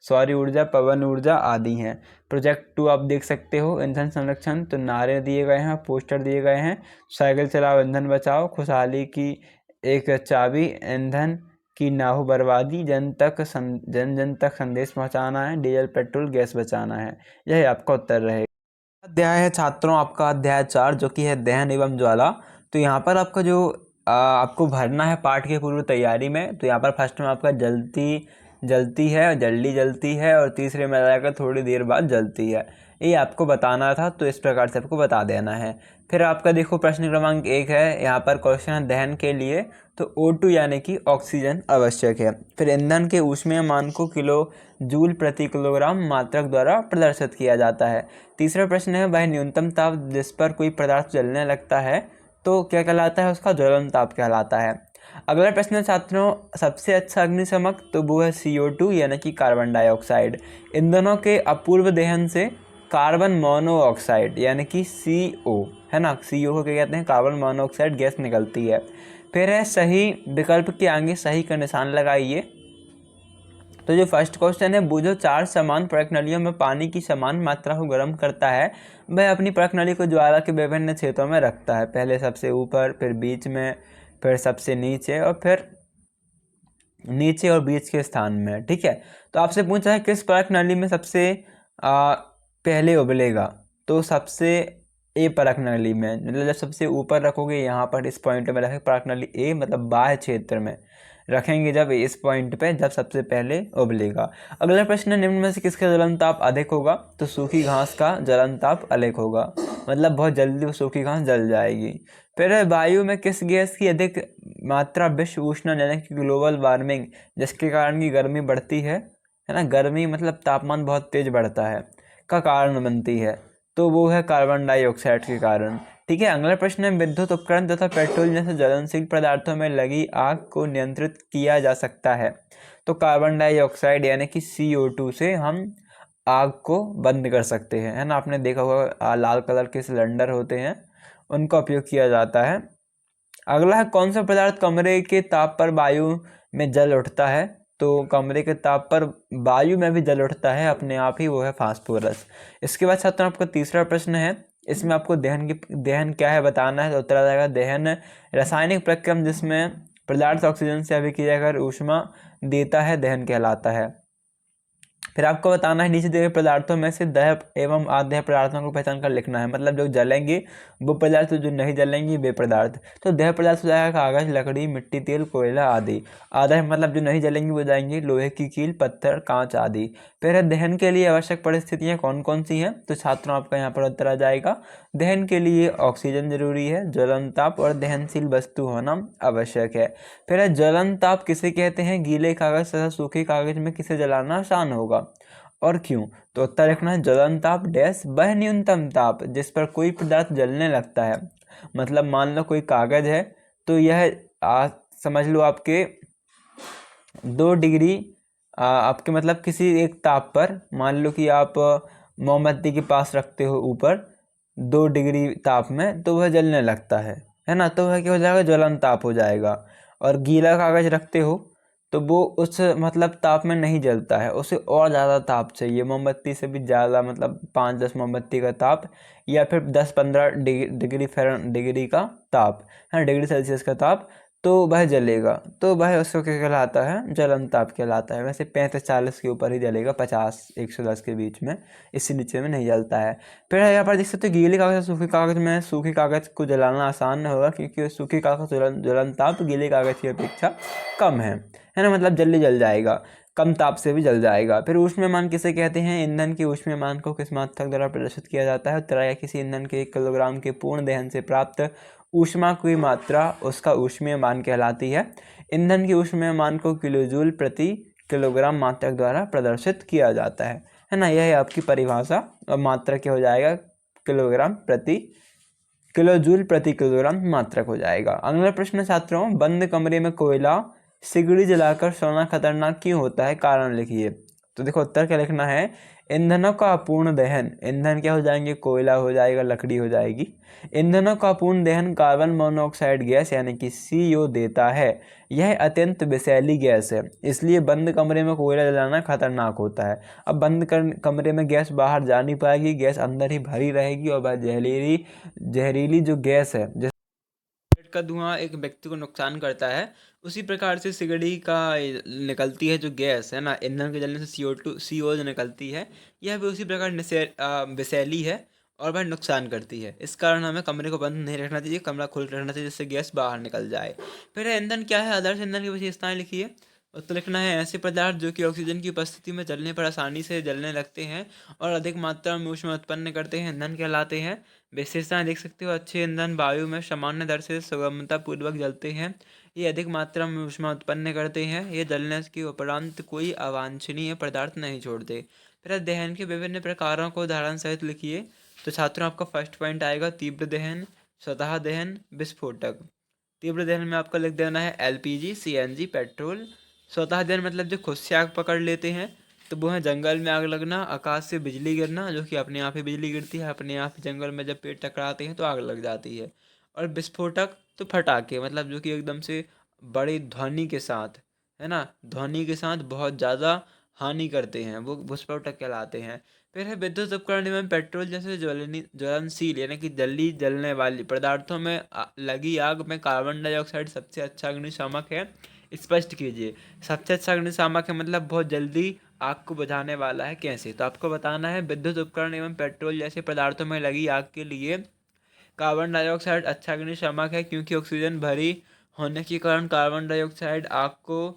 सौर ऊर्जा, पवन ऊर्जा आदि हैं। प्रोजेक्ट 2 आप देख सकते हो ईंधन संरक्षण, तो नारे दिए गए हैं, पोस्टर दिए गए हैं, साइकिल चलाओ ईंधन बचाओ, खुशहाली की एक चाबी, ईंधन की ना हो बर्बादी, जन जन तक संदेश पहुंचाना है, डीजल पेट्रोल गैस बचाना है। यह आपका उत्तर रहेगा। अध्याय है छात्रों आपका अध्याय 4 जो कि है दहन एवं ज्वाला। तो यहाँ पर आपका जो आपको भरना है पाठ की पूर्व तैयारी में, तो यहाँ पर फर्स्ट में आपका जलती है, जल्दी जलती है, और तीसरे में आएगा थोड़ी देर बाद जलती है। ये आपको बताना था, तो इस प्रकार से आपको बता देना है। फिर आपका देखो प्रश्न क्रमांक 1 है, यहाँ पर क्वेश्चन है दहन के लिए तो O2 यानी कि ऑक्सीजन आवश्यक है। फिर ईंधन के ऊष्मीय मान को किलो जूल प्रति किलोग्राम मात्रक द्वारा प्रदर्शित किया जाता है। तीसरा प्रश्न है वह न्यूनतम ताप जिस पर कोई पदार्थ जलने लगता है तो क्या कहलाता है, उसका ज्वलन ताप कहलाता है। अगला प्रश्न है छात्रों सबसे अच्छा अग्निशमक, तो वो है CO2 यानी कि कार्बन डाइऑक्साइड। ईंधनों के अपूर्व दहन से कार्बन मोनोऑक्साइड यानी कि CO, है ना, CO को क्या कहते हैं, कार्बन मोनोऑक्साइड गैस निकलती है। फिर है सही विकल्प के आगे सही का निशान लगाइए। तो जो फर्स्ट क्वेश्चन है वो जो 4 समान प्रकनलियों में पानी की समान मात्रा को गर्म करता है वह अपनी प्रकनली को ज्वाला के विभिन्न क्षेत्रों में रखता है, पहले सबसे ऊपर, फिर बीच में, फिर सबसे नीचे, और फिर नीचे और बीच के स्थान में, ठीक है। तो आपसे पूछा है किस प्रकनली में सबसे पहले उबलेगा, तो सबसे ए प्रकनली में, मतलब जब सबसे ऊपर रखोगे यहाँ पर इस पॉइंट में रखें प्रकनली ए, मतलब बाह्य क्षेत्र में रखेंगे जब इस पॉइंट पे, जब सबसे पहले उबलेगा। अगला प्रश्न है निम्न में से किसका ज्वलन ताप अधिक होगा, तो सूखी घास का ज्वलन ताप अधिक होगा, मतलब बहुत जल्दी वो सूखी घास जल जाएगी। फिर वायु में किस गैस की अधिक मात्रा विश्व उष्णन यानी कि ग्लोबल वार्मिंग जिसके कारण की गर्मी बढ़ती है ना, गर्मी मतलब तापमान बहुत तेज बढ़ता है, का कारण बनती है, तो वो है कार्बन डाइऑक्साइड के कारण, ठीक है। अगला प्रश्न है विद्युत उपकरण तथा पेट्रोल जैसे ज्वलनशील पदार्थों में लगी आग को नियंत्रित किया जा सकता है, तो कार्बन डाइऑक्साइड यानी कि CO2 से हम आग को बंद कर सकते हैं, है ना। आपने देखा होगा लाल कलर के सिलेंडर होते हैं, उनका उपयोग किया जाता है। अगला है, कौन सा पदार्थ कमरे के ताप पर वायु में जल उठता है। तो कमरे के ताप पर वायु में भी जल उठता है अपने आप ही, वो है फास्फोरस। इसके बाद छात्रों आपका तीसरा प्रश्न है, इसमें आपको दहन क्या है बताना है। तो उत्तर आ जाएगा दहन रासायनिक प्रक्रम जिसमें पदार्थ ऑक्सीजन से अभिक्रिया कर ऊष्मा देता है, दहन कहलाता है। फिर आपको बताना है नीचे दिए गए पदार्थों में से दह एवं अदह पदार्थों को पहचान कर लिखना है। मतलब जो जलेंगे वो पदार्थ, जो नहीं जलेंगे वे पदार्थ। तो दह पदार्थ हो जाएगा कागज, लकड़ी, मिट्टी, तेल, कोयला आदि। आदह मतलब जो नहीं जलेंगे वो जाएंगे लोहे की कील, पत्थर, कांच आदि। फिर है दहन के लिए आवश्यक परिस्थितियाँ कौन कौन सी हैं। तो छात्रों आपका यहाँ पर उत्तर आ जाएगा, दहन के लिए ऑक्सीजन जरूरी है, ज्वलन ताप और दहनशील वस्तु होना आवश्यक है। फिर है ज्वलन ताप किसे कहते हैं। गीले कागज तथा सूखे कागज में किसे जलाना आसान होगा और क्यों। तो उत्तर लिखना है ज्वलन ताप डैश वह न्यूनतम ताप जिस पर कोई पदार्थ जलने लगता है। मतलब मान लो कोई कागज है, तो यह समझ लो आपके 2 डिग्री आपके मतलब किसी एक ताप पर, मान लो कि आप मोमबत्ती के पास रखते हो ऊपर 2 डिग्री ताप में, तो वह जलने लगता है ना। तो वह क्या हो जाएगा, ज्वलन ताप हो जाएगा। और गीला कागज रखते हो तो वो उस मतलब ताप में नहीं जलता है, उसे और ज़्यादा ताप चाहिए, मोमबत्ती से भी ज़्यादा, मतलब 5-10 मोमबत्ती का ताप, या फिर 10-15 डिग्री का ताप, है डिग्री सेल्सियस का ताप, तो वह जलेगा। तो वह उसको क्या कहलाता है, जलन ताप कहलाता है। वैसे 35-40 के ऊपर ही जलेगा, 50-110 के बीच में, इससे नीचे में नहीं जलता है। फिर यहाँ पर देख सकते हो गीले कागज और सूखे कागज में, सूखे कागज को जलाना आसान होगा क्योंकि सूखे कागज ज्वलन ताप गीले कागज की अपेक्षा कम है ना। मतलब जल्दी जल जाएगा, कम ताप से भी जल जाएगा। फिर ऊष्मीयमान किसे कहते हैं। ईंधन के ऊष्मीयमान को किस मात्रक द्वारा प्रदर्शित किया जाता है। तरह या किसी ईंधन के 1 किलोग्राम के पूर्ण दहन से प्राप्त ऊष्मा की मात्रा उसका ऊष्मीयमान कहलाती है। ईंधन के ऊष्मीयमान को किलोजूल प्रति किलोग्राम मात्रक द्वारा प्रदर्शित किया जाता है ना। यह है आपकी परिभाषा, और मात्रा क्या हो जाएगा, किलोजूल प्रति किलोग्राम मात्रक हो जाएगा। अगला प्रश्न छात्रों, बंद कमरे में कोयला सिगड़ी जलाकर सोना खतरनाक क्यों होता है, कारण लिखिए। तो देखो उत्तर क्या लिखना है, ईंधनों का अपूर्ण दहन, ईंधन क्या हो जाएंगे, कोयला हो जाएगा, लकड़ी हो जाएगी। ईंधनों का अपूर्ण दहन कार्बन मोनोऑक्साइड गैस यानी कि CO देता है। यह अत्यंत विषैली गैस है, इसलिए बंद कमरे में कोयला जलाना खतरनाक होता है। अब बंद कमरे में गैस बाहर जा नहीं पाएगी, गैस अंदर ही भरी रहेगी, और वह जहरीली जो गैस है, का धुआं एक व्यक्ति को नुकसान करता है, उसी प्रकार से सिगड़ी का निकलती है जो गैस है ना, ईंधन के जलने से CO जो निकलती है, यह भी उसी प्रकार विषैली है और वह नुकसान करती है। इस कारण हमें कमरे को बंद नहीं रखना चाहिए, कमरा खुल रखना चाहिए जिससे गैस बाहर निकल जाए। फिर ईंधन क्या है, आदर्श ईंधन की विशेषताएं लिखिए। उत्तर लिखना है, ऐसे पदार्थ जो कि ऑक्सीजन की उपस्थिति में जलने पर आसानी से जलने लगते हैं और अधिक मात्रा में ऊष्मा उत्पन्न करते हैं, ईंधन कहलाते हैं। विशेषताएं देख सकते हो, अच्छे ईंधन वायु में सामान्य दर से सुगमतापूर्वक जलते हैं, ये अधिक मात्रा में ऊष्मा उत्पन्न करते हैं, ये जलने के उपरांत कोई अवांछनीय पदार्थ नहीं छोड़ते। फिर दहन के विभिन्न प्रकारों को उदाहरण सहित लिखिए। तो छात्रों आपका फर्स्ट पॉइंट आएगा तीव्र दहन, स्वतः दहन, विस्फोटक। तीव्र दहन में आपका लिख देना है LPG, CNG, पेट्रोल। स्वतः दहन मतलब जो खुद से आग पकड़ लेते हैं, तो वो है जंगल में आग लगना, आकाश से बिजली गिरना, जो कि अपने आप ही बिजली गिरती है, अपने आप ही जंगल में जब पेड़ टकराते हैं तो आग लग जाती है। और विस्फोटक तो फटाके, मतलब जो कि एकदम से बड़ी ध्वनि के साथ, है ना, ध्वनि के साथ बहुत ज़्यादा हानि करते हैं, वो विस्फोटक कहलाते हैं। फिर है विद्युत उपकरण एवं पेट्रोल जैसे ज्वलनशील यानी कि जल्दी जलने वाली पदार्थों में लगी आग में कार्बन डाइऑक्साइड सबसे अच्छा अग्निशामक है। स्पष्ट कीजिए, सबसे अच्छा अग्निशामक है मतलब बहुत जल्दी आग को बुझाने वाला है, कैसे। तो आपको बताना है विद्युत उपकरण एवं पेट्रोल जैसे पदार्थों में लगी आग के लिए कार्बन डाइऑक्साइड अच्छा अग्निशामक है, क्योंकि ऑक्सीजन भरी होने के कारण कार्बन डाइऑक्साइड आग को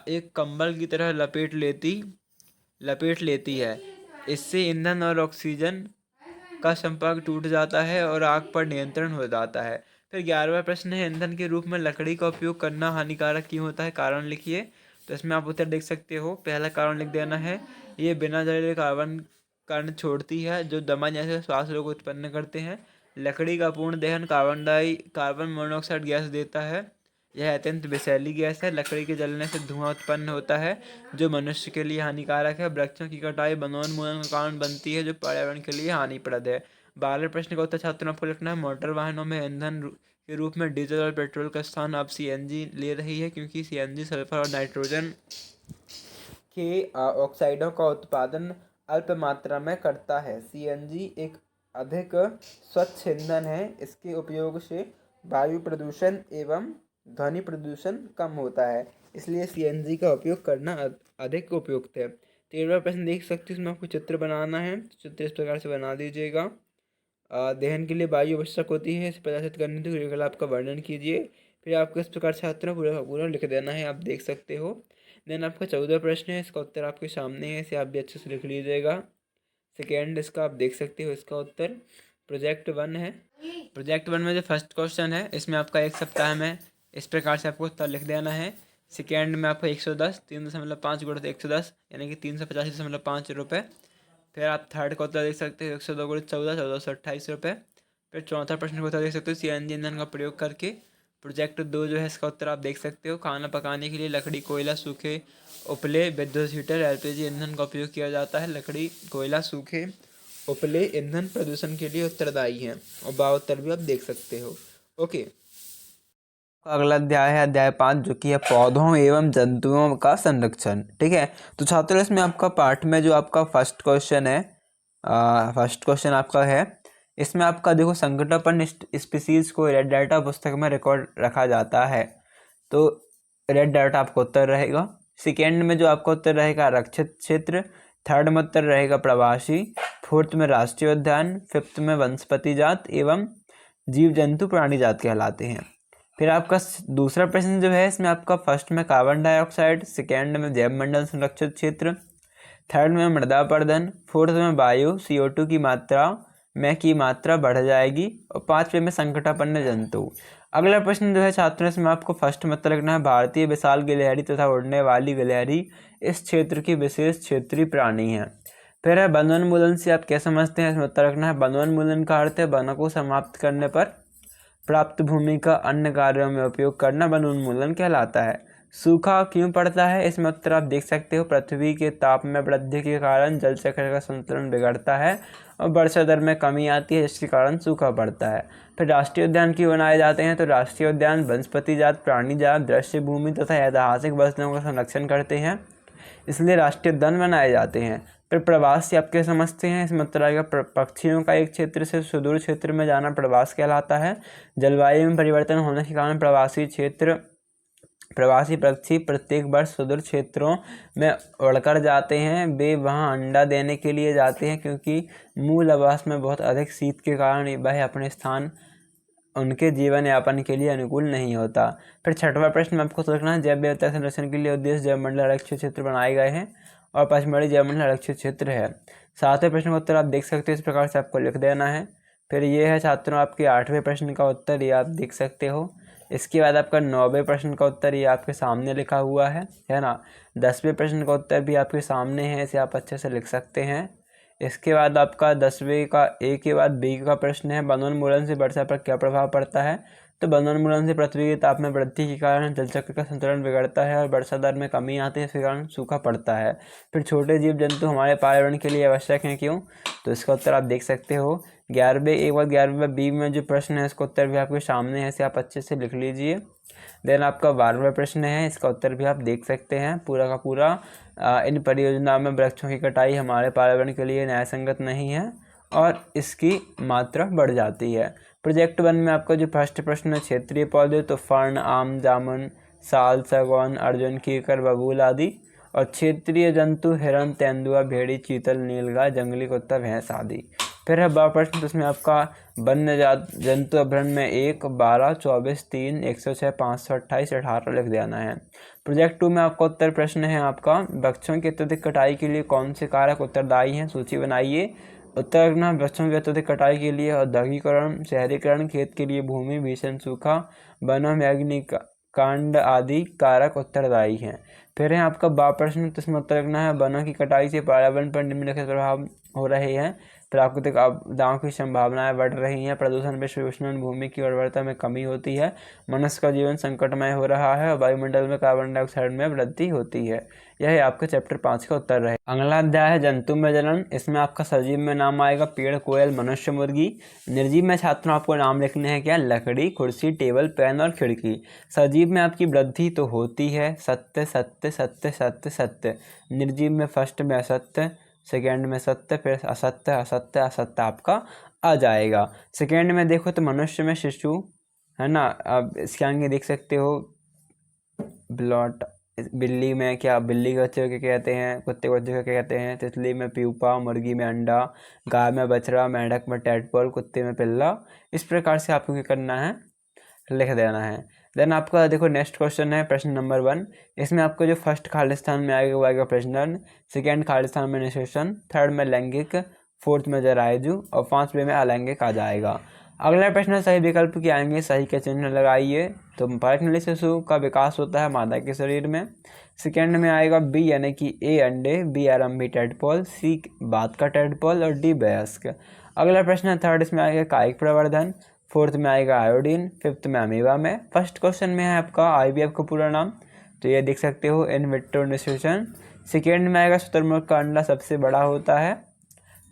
एक कंबल की तरह लपेट लेती है। इससे ईंधन और ऑक्सीजन का संपर्क टूट जाता है और आग पर नियंत्रण हो जाता है। फिर 11वां प्रश्न है, ईंधन के रूप में लकड़ी का उपयोग करना हानिकारक क्यों होता है, कारण लिखिए। तो इसमें आप उत्तर देख सकते हो, पहला कारण लिख देना है, ये बिना जले कार्बन कण छोड़ती है जो दमा जैसे श्वास रोग उत्पन्न करते हैं। लकड़ी का पूर्ण दहन कार्बन मोनोऑक्साइड गैस देता है, यह अत्यंत विषैली गैस है। लकड़ी के जलने से धुआं उत्पन्न होता है जो मनुष्य के लिए हानिकारक है। वृक्षों की कटाई वनोन्मूलन का कारण बनती है जो पर्यावरण के लिए हानिप्रद है। 12वें प्रश्न का उत्तर छात्रों आपको लिखना है। मोटर वाहनों में ईंधन के रूप में डीजल और पेट्रोल का स्थान अब सीएनजी ले रही है, क्योंकि सीएनजी सल्फर और नाइट्रोजन के ऑक्साइडों का उत्पादन अल्प मात्रा में करता है। सीएनजी एक अधिक स्वच्छ ईंधन है। इसके उपयोग से वायु प्रदूषण एवं ध्वनि प्रदूषण कम होता है, इसलिए सीएनजी का उपयोग करना अधिक उपयुक्त है। 13वां प्रश्न देख सकते हैं, इसमें आपको चित्र बनाना है। चित्र इस प्रकार से बना दीजिएगा। दहन के लिए वायु आवश्यक होती है, इसे प्रदर्शित करने के क्रियाकलाप का वर्णन कीजिए। फिर आपको इस प्रकार छात्रों पूरा पूरा लिख देना है, आप देख सकते हो। देन आपका 14वां प्रश्न है, इसका उत्तर आपके सामने है, इसे आप भी अच्छे से लिख लीजिएगा। सेकेंड इसका आप देख सकते हो, इसका उत्तर प्रोजेक्ट 1 है। प्रोजेक्ट 1 में जो फर्स्ट क्वेश्चन है, इसमें आपका 1 सप्ताह में इस प्रकार से आपको उत्तर लिख देना है। सेकेंड में आपको 110 3.5 गुणित 110 यानी कि 385.5 रुपये। फिर आप थर्ड का उत्तर देख सकते हो 102 गुणित 14 1428 रुपये। फिर चौथा प्रश्न का उत्तर देख सकते हो सीएनजी ईंधन का प्रयोग करके। प्रोजेक्ट 2 जो है, इसका उत्तर आप देख सकते हो। खाना पकाने के लिए लकड़ी, कोयला, सूखे उपले, विद्युत हीटर, एलपीजी ईंधन का उपयोग किया जाता है। लकड़ी, कोयला, सूखे उपले ईंधन प्रदूषण के लिए उत्तरदायी हैं। और उत्तर भी आप देख सकते हो। ओके, अगला अध्याय है अध्याय 5, जो कि है पौधों एवं जंतुओं का संरक्षण। ठीक है, तो छात्रों इसमें आपका पार्ट में जो आपका फर्स्ट क्वेश्चन है, फर्स्ट क्वेश्चन आपका है, इसमें आपका देखो संकटापन्न स्पीसीज को रेड डाटा पुस्तक में रिकॉर्ड रखा जाता है, तो रेड डाटा आपका उत्तर रहेगा। सेकेंड में जो आपका उत्तर रहेगा आरक्षित क्षेत्र। थर्ड में उत्तर रहेगा प्रवासी। फोर्थ में राष्ट्रीय उद्यान। फिफ्थ में वनस्पति जात एवं जीव जंतु प्राणी जात कहलाते हैं। फिर आपका दूसरा प्रश्न जो है, इसमें आपका फर्स्ट में कार्बन डाइऑक्साइड, सेकेंड में जैव मंडल संरक्षित क्षेत्र, थर्ड में मृदा अपर्दन, फोर्थ में वायु CO2 की मात्रा बढ़ जाएगी, और पांचवें में संकटापन्न जंतु। अगला प्रश्न जो है छात्रों, इसमें आपको फर्स्ट में उत्तर लिखना है भारतीय विशाल गिलहरी तथा उड़ने वाली गिलहरी इस क्षेत्र की विशेष क्षेत्रीय प्राणी है। फिर है वनोन्मूलन से आप क्या समझते हैं, इसमें उत्तर लिखना है वनोन्मूलन का अर्थ है वनों को समाप्त करने पर प्राप्त भूमि का अन्य कार्यों में उपयोग करना वनोन्मूलन कहलाता है। सूखा क्यों पड़ता है, इसमें उत्तर आप देख सकते हो पृथ्वी के ताप में वृद्धि के कारण जल चक्र का संतुलन बिगड़ता है और वर्षा दर में कमी आती है, जिसके कारण सूखा पड़ता है। फिर राष्ट्रीय उद्यान क्यों बनाए जाते हैं, तो राष्ट्रीय उद्यान वनस्पति जात, प्राणी जात, दृश्य भूमि तथा ऐतिहासिक वस्तुओं का संरक्षण करते हैं, इसलिए राष्ट्रीय उद्यान बनाए जाते हैं। फिर प्रवास से आप क्या समझते हैं, इसमें उत्तर आएगा पक्षियों का एक क्षेत्र से सुदूर क्षेत्र में जाना प्रवास कहलाता है। जलवायु में परिवर्तन होने के कारण प्रवासी पक्षी प्रत्येक वर्ष सुदूर क्षेत्रों में उड़कर जाते हैं। वे वहां अंडा देने के लिए जाते हैं, क्योंकि मूल आवास में बहुत अधिक शीत के कारण वह अपने स्थान उनके जीवन यापन के लिए अनुकूल नहीं होता। फिर छठवां प्रश्न में आपको सोचना है जैव विविधता संरक्षण के लिए उद्देश्य जैव मंडल आरक्षित क्षेत्र बनाए गए हैं और पचमढ़ी जैव मंडल आरक्षित क्षेत्र है। सातवें प्रश्न का उत्तर आप देख सकते हो, इस प्रकार से आपको लिख देना है। फिर ये है छात्रों आपके 8वें प्रश्न का उत्तर, ये आप देख सकते हो। इसके बाद आपका 9वें प्रश्न का उत्तर ये आपके सामने लिखा हुआ है ना। 10वें प्रश्न का उत्तर भी आपके सामने है, इसे आप अच्छे से लिख सकते हैं। इसके बाद आपका 10वें का ए के बाद बी का प्रश्न है वनोन्मूलन से वर्षा पर क्या प्रभाव पड़ता है, तो वनोन्मूलन से पृथ्वी के ताप में वृद्धि के कारण जल चक्र का संतुलन बिगड़ता है और वर्षा दर में कमी आती है, इसके कारण सूखा पड़ता है। फिर छोटे जीव जंतु हमारे पर्यावरण के लिए आवश्यक हैं, क्यों, तो इसका उत्तर आप देख सकते हो। 11वें बी में जो प्रश्न है, इसका उत्तर भी आपके सामने है, इसे आप अच्छे से लिख लीजिए। देन आपका 12वां प्रश्न है, इसका उत्तर भी आप देख सकते हैं पूरा का पूरा। इन परियोजनाओं में वृक्षों की कटाई हमारे पर्यावरण के लिए न्यायसंगत नहीं है और इसकी मात्रा बढ़ जाती है। प्रोजेक्ट 1 में आपका जो फर्स्ट प्रश्न है क्षेत्रीय पौधे, तो फर्ण, आम, जामुन, साल, सागौन, अर्जुन, कीकर, बबूल आदि, और क्षेत्रीय जंतु हिरण, तेंदुआ, भेड़ी, चीतल, नीलगाय, जंगली कुत्ता, भैंस आदि। फिर है 12 प्रश्न, तो इसमें आपका वन्य जंतु अभ्यारण्य में 1, 12, 24, 3, 106, 528, 18 लिख देना है। प्रोजेक्ट 2 में आपका उत्तर प्रश्न है आपका वृक्षों की अत्यधिक कटाई के लिए कौन से कारक उत्तरदायी हैं, सूची बनाइए। उत्तर रखना वृक्षों की अत्यधिक कटाई के लिए औद्योगिकरण, शहरीकरण, खेत के लिए भूमि, भीषण सूखा, वनों में अग्निकांड आदि कारक उत्तरदायी हैं। फिर है आपका 12 प्रश्न, तो इसमें उत्तर लिखना है वनों की कटाई से पर्यावरण पर निम्नलिखित प्रभाव हो रहे हैं। प्राकृतिक आपदाओं की संभावनाएं बढ़ रही हैं, प्रदूषण, विश्व उष्णन, भूमि की उर्वरता में कमी होती है, मनुष्य का जीवन संकटमय हो रहा है और वायुमंडल में कार्बन डाइऑक्साइड में वृद्धि होती है। यह आपके चैप्टर 5 का उत्तर रहे। अगला अध्याय है जंतु में जनन। इसमें आपका सजीव में नाम आएगा पेड़, कोयल, मनुष्य, मुर्गी। निर्जीव में छात्रों आपको नाम लिखने हैं क्या, लकड़ी, कुर्सी, टेबल, पेन और खिड़की। सजीव में आपकी वृद्धि तो होती है, सत्य सत्य सत्य सत्य सत्य। निर्जीव में फर्स्ट में असत्य, सेकेंड में सत्य, फिर असत्य असत्य असत्य आपका आ जाएगा। सेकेंड में देखो तो मनुष्य में शिशु है ना, अब इसके आगे देख सकते हो ब्लॉट। बिल्ली में क्या, बिल्ली के बच्चे को क्या कहते हैं, कुत्ते के बच्चे को क्या कहते हैं, तितली में प्यूपा, मुर्गी में अंडा, गाय में बछड़ा, मेंढक में टैडपोल, कुत्ते में पिल्ला। इस प्रकार से आपको क्या करना है, लिख देना है। देन आपका देखो नेक्स्ट क्वेश्चन है प्रश्न नंबर 1। इसमें आपको जो फर्स्ट खालिस्तान में आएगा वो आएगा प्रजनन, सेकेंड खालिस्तान में निषेचन, थर्ड में लैंगिक, फोर्थ में जरायु और पांचवें में अलैंगिक आ जाएगा। अगला प्रश्न सही विकल्प के आएंगे, सही के चिन्ह लगाइए। तो पर्यावरणीय शिशु का विकास होता है मादा के शरीर में। सेकेंड में आएगा बी यानी कि ए अंडे, बी आरंभी टेडपोल, सी बात का टेडपोल और डी वयस्क। अगला प्रश्न थर्ड, इसमें आएगा कायिक प्रवर्धन, फोर्थ में आएगा आयोडीन, फिफ्थ में अमीबा में। फर्स्ट क्वेश्चन में है आपका आईवीएफ का पूरा नाम, तो ये देख सकते हो इन विट्रो निषेचन। सेकेंड में आएगा शुतुरमुर्ग का अंडा सबसे बड़ा होता है।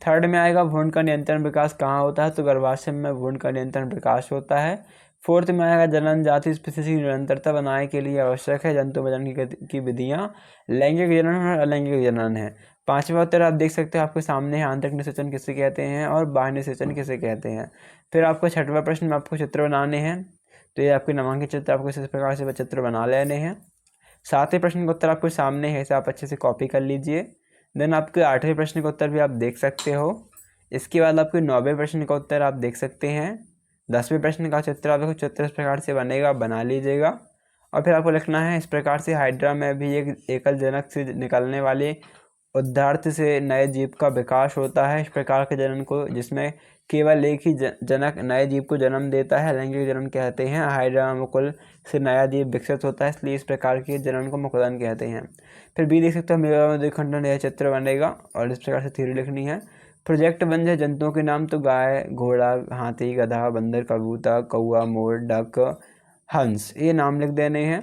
थर्ड में आएगा भ्रूण का नियंत्रण विकास कहाँ होता है, तो गर्भाशय में भ्रूण का नियंत्रण विकास होता है। फोर्थ में आएगा जनन जाति स्पीसीज की निरंतरता बनाने के लिए आवश्यक है जंतु प्रजनन की विधियाँ, लैंगिक जनन और अलैंगिक जनन है। पांचवा उत्तर आप देख सकते हो आपके सामने है, आंतरिक निषेचन किसे कहते हैं और बाह्य निषेचन किसे कहते हैं। फिर आपको छठवां प्रश्न में आपको चित्र बनाने हैं, तो ये आपके नामांकित चित्र आपको इस प्रकार से चित्र बना लेने हैं। सातवें प्रश्न का उत्तर आपके सामने है, इसे आप अच्छे से कॉपी कर लीजिए। देन आपके आठवें प्रश्न का उत्तर भी आप देख सकते हो। इसके बाद आपके 9वें प्रश्न का उत्तर आप देख सकते हैं। 10वें प्रश्न का चित्र आप देखो, चित्र इस प्रकार से बनेगा, बना लीजिएगा। और फिर आपको लिखना है इस प्रकार से हाइड्रा में भी एक एकल जनक से निकलने वाले उद्धार्थ से नए जीव का विकास होता है। इस प्रकार के जनन को, जिसमें केवल एक ही जनक नए जीव को जन्म देता है, लैंगिक जनन कहते हैं। हाइड्रा मुकुल से नया जीव विकसित होता है, इसलिए इस प्रकार के जनन को मुकुलन कहते हैं। फिर बी देख सकते हो अमीबा में द्विखंडन यह चित्र बनेगा और इस प्रकार से थ्योरी लिखनी है। प्रोजेक्ट बन जाए जंतुओं के नाम, तो गाय, घोड़ा, हाथी, गधा, बंदर, कबूतर, कौआ, मोर, डक, हंस, ये नाम लिख देने हैं।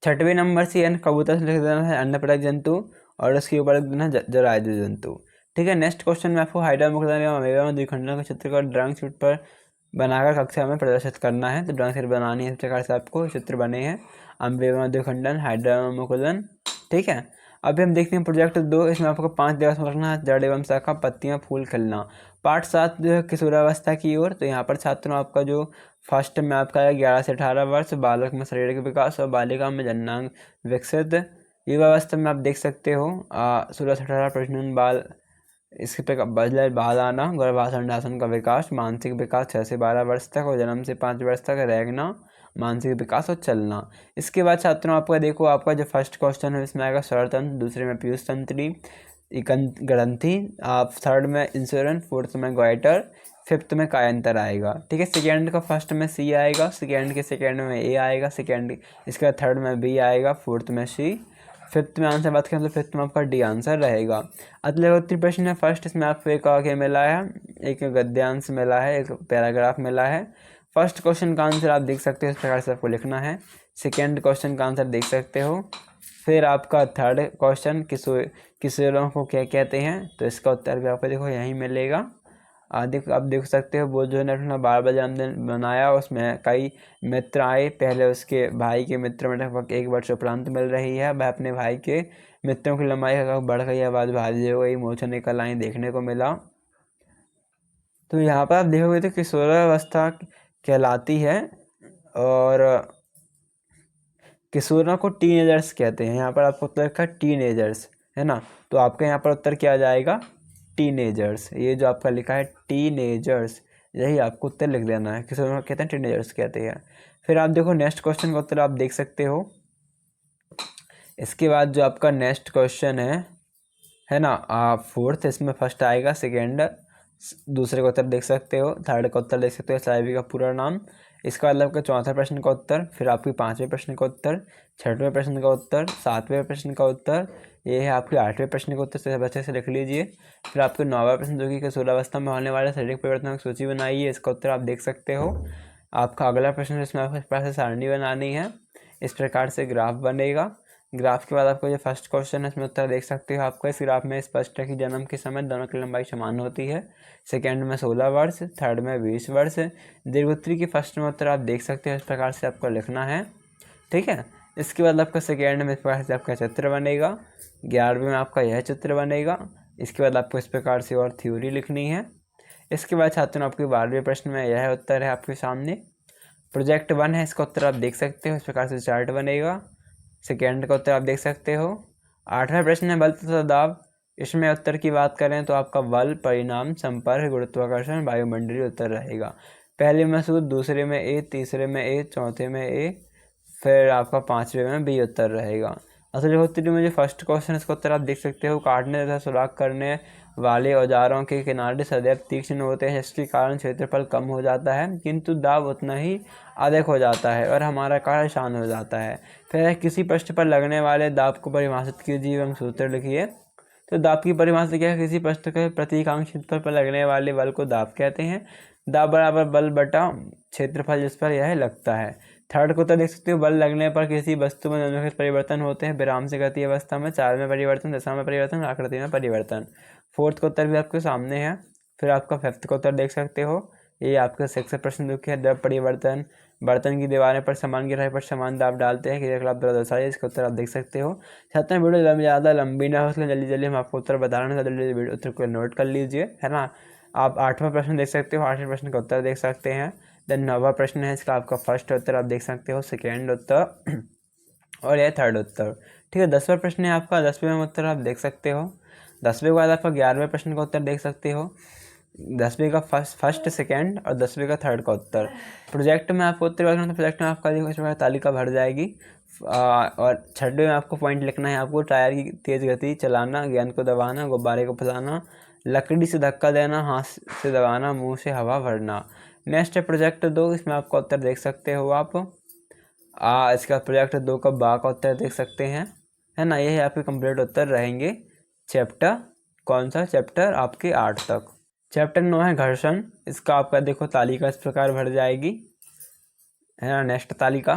छठवें नंबर से एन कबूतर से लिख देना है अन्नपराग जंतु और उसके ऊपर लिख देना है जरायु जंतु। ठीक है, नेक्स्ट क्वेश्चन में आपको हाइड्रा मुकुलन एवं अमीबा में द्विखंडन के चित्र का ड्राइंग शीट पर बनाकर कक्षा में प्रदर्शित करना है। तो ड्राइंग शीट बनानी है, इस प्रकार से आपको चित्र बने हैं, अमीबा में द्विखंडन, हाइड्रा में मुकुलन। ठीक है, अभी हम देखते हैं प्रोजेक्ट 2। इसमें आपको 5 दिवस में रखना है, जड़ एवं शाखा, पत्तियां, फूल खिलना। पार्ट 7 जो है किशोरावस्था की ओर। तो यहाँ पर छात्रों आपका जो फर्स्ट में आपका है 11 से 18 वर्ष, बालक में शारीरिक विकास और बालिका में जननांग विकसित। युवावस्था में आप देख सकते हो 16 से 18 प्रजनन, बाल, इसके पे बदले बाल आना, गर्भाधान अंडासन का विकास, मानसिक विकास 6 से 12 वर्ष तक और जन्म से 5 वर्ष तक रेंगना, मानसिक विकास और चलना। इसके बाद छात्रों आपका देखो, आपका जो फर्स्ट क्वेश्चन है इसमें आएगा स्वरतंत्र, दूसरे में पीयूष तंत्री, ग्रंथि, आप थर्ड में इंश्योरेंस, फोर्थ में ग्वाइटर, फिफ्थ में कायंतर आएगा। ठीक है, सेकेंड का फर्स्ट में सी आएगा, सेकेंड के सेकेंड में ए आएगा, सेकेंड इसके बाद थर्ड में बी आएगा, फोर्थ में सी, फिफ्थ में आंसर बात करें तो फिफ्थ में आपका डी आंसर रहेगा। अगले प्रश्न है फर्स्ट, इसमें आपको एक आगे मिला है, एक गद्यांश मिला है, एक पैराग्राफ मिला है। फर्स्ट क्वेश्चन का आंसर आप देख सकते हो, इस प्रकार से आपको लिखना है। सेकेंड क्वेश्चन का आंसर देख सकते हो। फिर आपका थर्ड क्वेश्चन किशोरों को क्या कहते हैं, तो इसका उत्तर भी आपको देखो यहीं मिलेगा। देखो आप देख सकते हो, वो जो ने अपना 12वां जन्मदिन मनाया, उसमें कई मित्र आए। पहले उसके भाई के मित्र में लगभग 1 वर्ष उपरांत मिल रही है, वह अपने भाई के मित्रों की लंबाई बढ़ गई, आवाज़ भारी हो गई, मूर्छा निकल आई देखने को मिला। तो यहाँ पर आप देखोगे तो किशोरावस्था कहलाती है और किशोरों को टीनेजर्स कहते हैं। यहाँ पर आपको उत्तर लिखा है टीनेजर्स, है ना, तो आपका यहाँ पर उत्तर क्या आ जाएगा, टीनेजर्स। ये जो आपका लिखा है टीनेजर्स, यही आपको उत्तर लिख देना है। किशोरों को कहते हैं टीनेजर्स कहते हैं। फिर आप देखो नेक्स्ट क्वेश्चन का उत्तर आप देख सकते हो। इसके बाद जो आपका नेक्स्ट क्वेश्चन है ना, फोर्थ, इसमें फर्स्ट आएगा, सेकेंड दूसरे का उत्तर देख सकते हो, थर्ड का उत्तर देख सकते हो, साहिबी का पूरा नाम, इसके बाद आपका चौथे प्रश्न का उत्तर, फिर आपकी पाँचवें प्रश्न का उत्तर, छठवें प्रश्न का उत्तर, सातवें प्रश्न का उत्तर, ये है आपके आठवें प्रश्न का उत्तर, से बच्चे से लिख लीजिए। फिर आपके नौवा प्रश्न जो कि किशोरावस्था में होने वाले शारीरिक परिवर्तनों की सूची बनाइए, इसका उत्तर आप देख सकते हो। आपका अगला प्रश्न इसमें आपको इस प्रकार से सारणी बनानी है, इस प्रकार से ग्राफ बनेगा। ग्राफ के बाद आपको जो फर्स्ट क्वेश्चन है इसमें उत्तर देख सकते हो। आपको इस ग्राफ में स्पष्ट है कि जन्म के समय दोनों की लंबाई समान होती है। सेकेंड में 16 वर्ष, थर्ड में 20 वर्ष। दीर्घोत्तरी की फर्स्ट में उत्तर आप देख सकते हो, इस प्रकार से आपको लिखना है, ठीक है। इसके बाद आपका सेकेंड में इस प्रकार से आपका चित्र बनेगा। 11वें में आपका यह चित्र बनेगा। इसके बाद आपको इस प्रकार से और थ्योरी लिखनी है। इसके बाद छात्रों आपके 12वें प्रश्न में यह उत्तर है आपके सामने। प्रोजेक्ट 1 है, इसका उत्तर आप देख सकते हो, इस प्रकार से चार्ट बनेगा। सेकेंड का उत्तर आप देख सकते हो। 8वां प्रश्न है बल तथा दाब। इसमें उत्तर की बात करें तो आपका बल, परिणाम, संपर्क, गुरुत्वाकर्षण, वायुमंडलीय उत्तर रहेगा। पहले में सूत्र, दूसरे में ए, तीसरे में ए, चौथे में ए, फिर आपका पाँचवें में बी उत्तर रहेगा। असल उत्तर में जो फर्स्ट क्वेश्चन इसका उत्तर आप देख सकते हो। काटने तथा सुराख करने वाले औजारों के किनारे सदैव तीक्ष्ण होते हैं, जिसके कारण क्षेत्रफल कम हो जाता है किंतु दाब उतना ही अधिक हो जाता है और हमारा कार्य आसान हो जाता है। फिर किसी पृष्ठ पर लगने वाले दाब को परिभाषित कीजिए एवं सूत्र लिखिए। तो दाब की परिभाषा क्या है? किसी पृष्ठ के प्रतीकांक क्षेत्रफल पर लगने वाले बल को दाब कहते हैं। दाब बराबर बल बटा क्षेत्रफल जिस पर यह लगता है। थर्ड को तो देख सकते हो, बल लगने पर किसी वस्तु में निम्नलिखित परिवर्तन होते हैं: विराम से गति अवस्था में, चाल में परिवर्तन, दिशा में परिवर्तन, आकृति में परिवर्तन। फोर्थ का उत्तर भी आपके सामने है। फिर आपका फिफ्थ का उत्तर देख सकते हो, ये आपका सिक्स प्रश्न जो है द्रव परिवर्तन। बर्तन की दीवारें पर समान गहराई पर समान दाब डालते हैं, क्रियाकलाप द्वारा दर्शाइए, इसका उत्तर आप देख सकते हो। छात्रों वीडियो ज़्यादा लंबी ना हो इसलिए जल्दी जल्दी हम आपको उत्तर बता रहे हैं, जल्दी वीडियो उत्तर को नोट कर लीजिए, है ना। आप 8वां प्रश्न देख सकते हो, 8वें प्रश्न का उत्तर देख सकते हैं। देन 9वां प्रश्न है, इसका आपका फर्स्ट उत्तर आप देख सकते हो, सेकेंड उत्तर और यह थर्ड उत्तर, ठीक है। 10वां प्रश्न है आपका, 10वें में उत्तर आप देख सकते हो। 10वें के बाद आपका 11वें प्रश्न का उत्तर देख सकते हो। 10वें का फर्स्ट सेकेंड और 10वें का थर्ड का उत्तर। प्रोजेक्ट में आपको उत्तर तो प्रोजेक्ट में आपका देखो इस प्रकार तालिका भर जाएगी। और 6वें में आपको पॉइंट लिखना है, आपको टायर की तेज़ गति, चलाना, गेंद को दबाना, गुब्बारे को फंसाना, लकड़ी से धक्का देना, हाथ से दबाना, मुंह से हवा भरना। नेक्स्ट है प्रोजेक्ट 2, इसमें आपका उत्तर देख सकते हो आप। इसका प्रोजेक्ट 2 का बा का उत्तर देख सकते हैं, है ना। ये आपके कंप्लीट उत्तर रहेंगे चैप्टर, कौन सा चैप्टर? आपके 8 तक। चैप्टर 9 है घर्षण। इसका आपका देखो तालिका इस प्रकार भर जाएगी, है ना। नेक्स्ट तालिका,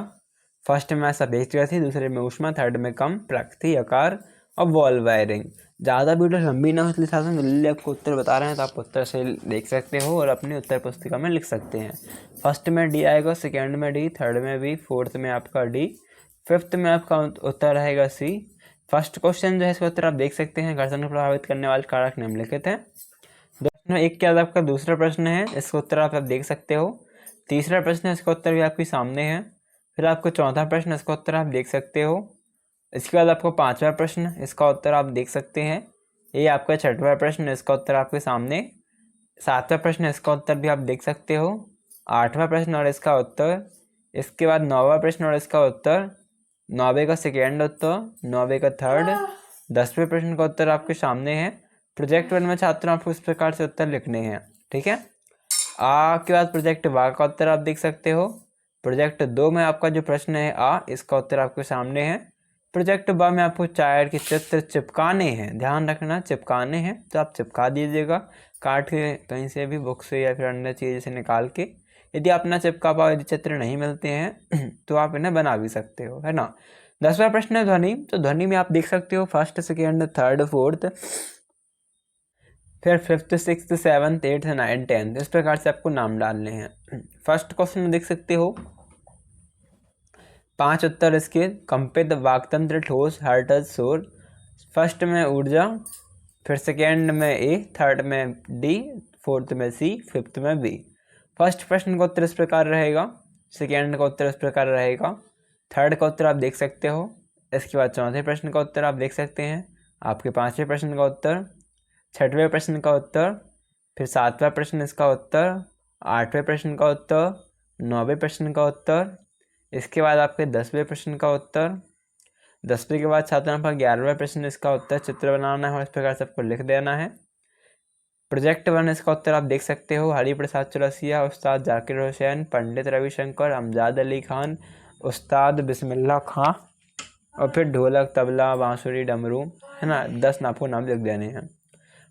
फर्स्ट में सफेद थी, दूसरे में ऊष्मा, थर्ड में कम, प्रकृति, आकार और वॉल वायरिंग। ज़्यादा वीडियो लंबी ना हो इसलिए साथ में जल्दी आपको उत्तर बता रहे हैं, तो आप उत्तर से देख सकते हो और अपनी उत्तर पुस्तिका में लिख सकते हैं। फर्स्ट में डी आएगा, सेकेंड में डी, थर्ड में बी, फोर्थ में आपका डी, फिफ्थ में आपका उत्तर रहेगा सी। फर्स्ट क्वेश्चन जो है इसका उत्तर आप देख सकते हैं, घर्षण को प्रभावित करने वाले कारक निम्नलिखित हैं। एक के बाद आपका दूसरा प्रश्न है, इसका उत्तर आप देख सकते हो। तीसरा प्रश्न है, इसका उत्तर भी आपके सामने है। फिर आपको चौथा प्रश्न, इसका उत्तर आप देख सकते हो। इसके बाद आपको 5वां प्रश्न, इसका उत्तर आप देख सकते हैं। ये आपका 6वां प्रश्न, इसका उत्तर आपके सामने। 7वां प्रश्न, इसका उत्तर भी आप देख सकते हो। 8वां प्रश्न और इसका उत्तर। इसके बाद 9वां प्रश्न और इसका उत्तर। 9वें का सेकेंड उत्तर, 9वें का थर्ड, 10वें प्रश्न का उत्तर आपके सामने है। प्रोजेक्ट 1 में छात्रों आपको इस प्रकार से उत्तर लिखने हैं, ठीक है। के बाद प्रोजेक्ट बा का उत्तर आप देख सकते हो। प्रोजेक्ट 2 में आपका जो प्रश्न है इसका उत्तर आपके सामने है। प्रोजेक्ट बा में आपको टायर के चित्र चिपकाने हैं, ध्यान रखना चिपकाने हैं, तो आप चिपका दीजिएगा काट के कहीं से भी, बुक से या फिर अन्य चीज़ से निकाल के। यदि आप ना चिपका पाओ, यदि चित्र नहीं मिलते हैं तो आप इन्हें बना भी सकते हो, है ना। 10वां प्रश्न है ध्वनि। तो ध्वनि में आप देख सकते हो फर्स्ट, सेकेंड, थर्ड, फोर्थ, फिर fifth, sixth, seventh, eighth, ninth, tenth, इस प्रकार से आपको नाम डालने हैं। फर्स्ट क्वेश्चन में देख सकते हो 5 उत्तर इसके। कंपित, वाक्तंत्र, ठोस, हर्टज, शोर। फर्स्ट में ऊर्जा, फिर सेकेंड में ए, थर्ड में डी, फोर्थ में सी, फिफ्थ में बी। फर्स्ट प्रश्न का उत्तर इस प्रकार रहेगा, सेकेंड का उत्तर इस प्रकार रहेगा, थर्ड का उत्तर आप देख सकते हो। इसके बाद चौथे प्रश्न का उत्तर आप देख सकते हैं, आपके 5वें प्रश्न का उत्तर, 6वें प्रश्न का उत्तर, फिर 7वां प्रश्न इसका उत्तर, 8वें प्रश्न का उत्तर, 9वें प्रश्न का उत्तर। इसके बाद आपके 10वें प्रश्न का उत्तर। 10वें के बाद छात्रों पर 11वां प्रश्न, इसका उत्तर चित्र बनाना है और इस प्रकार से आपको लिख देना है। प्रोजेक्ट 1 इसका उत्तर आप देख सकते हो, हरि प्रसाद चौरसिया, उस्ताद जाकिर हुसैन, पंडित रविशंकर, अमजद अली खान, उस्ताद बिस्मिल्लाह खां, और फिर ढोलक, तबला, बांसुरी, डमरू, है ना। 10 आपको नाम लिख देने हैं।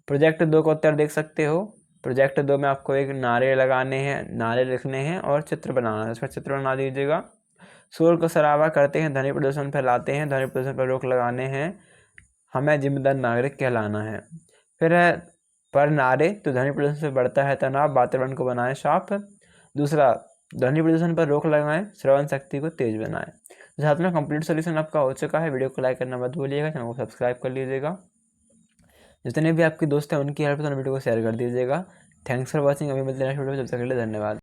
प्रोजेक्ट 2 का उत्तर देख सकते हो। प्रोजेक्ट 2 में आपको एक नारे लगाने हैं, नारे लिखने हैं और चित्र बनाना है। इसमें चित्र बना दीजिएगा। शोर को सरावा करते हैं, ध्वनि प्रदूषण फैलाते हैं, ध्वनि प्रदूषण पर रोक लगाने हैं, हमें जिम्मेदार नागरिक कहलाना है। फिर है पर नारे, तो ध्वनि प्रदूषण से बढ़ता है तनाव, वातावरण को बनाएं साफ। दूसरा, ध्वनि प्रदूषण पर रोक लगाएं, श्रवण शक्ति को तेज बनाएं। छात्रों, कंप्लीट सोल्यूशन आपका हो चुका है। वीडियो को लाइक करना मत भूलिएगा, चैनल को सब्सक्राइब कर लीजिएगा। जितने भी आपके दोस्त हैं उनकी हेल्प से वीडियो को शेयर कर दीजिएगा। Thanks for watching. अभी मिलते हैं नेक्स्ट वीडियो में, जब तक के लिए धन्यवाद।